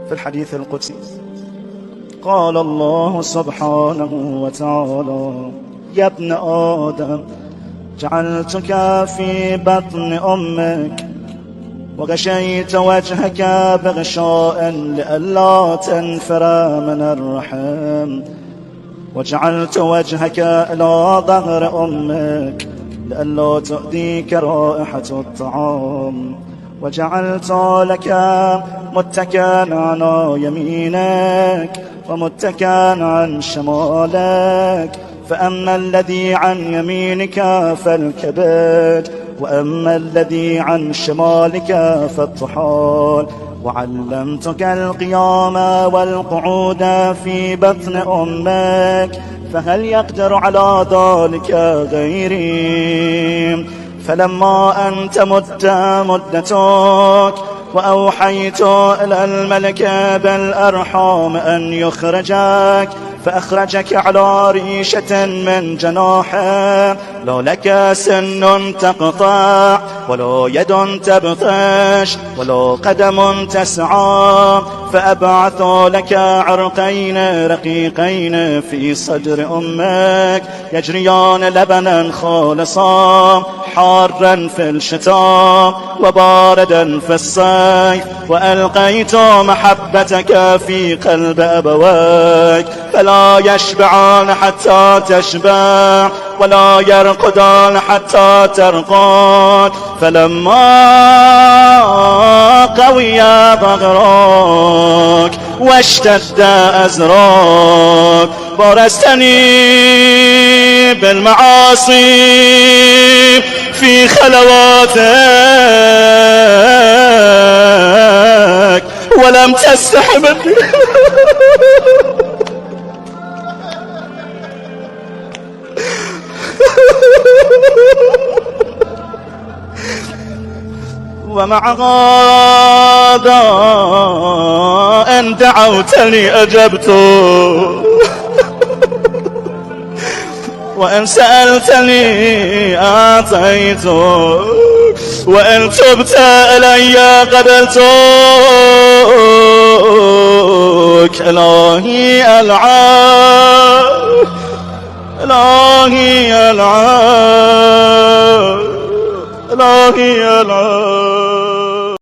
في الحديث القدسي قال الله سبحانه وتعالى: يا ابن آدم جعلتك في بطن أمك وغشيت وجهك بغشاء لئلا تنفر من الرحم، وجعلت وجهك إلى ظهر أمك لئلا تؤذيك رائحة الطعام، وجعلت لك متكئا على يمينك ومتكئا عن شمالك، فأما الذي عن يمينك فالكبد، وأما الذي عن شمالك فالطحال. وعلمتك القيام والقعود في بطن أمك، فهل يقدر على ذلك غيري؟ فلما أن تمت مدتك وأوحيت إلى الملك بالأرحام أن يخرجك، فأخرجك على ريشة من جناحه، لا لك سن تقطع ولا يد تبطش ولا قدم تسعى، فأبعث لك عرقين رقيقين في صدر أمك يجريان لبنا خالصا حارا في الشتاء وباردا في الصيف، وألقيت محبتك في قلب أبويك فلا يشبعان حتى تشبع ولا يرقدان حتى ترقد. فلما قوي ظهرك واشتد أزرك برزتني بالمعاصي في خلواتك ولم تستح مني ومع هذا إن دعوتني أجبت، وإن سألتني أعطيت، وإن تبت إلي قبلتك. إلهي ألعاب، إلهي ألعاب، إلهي ألعاب.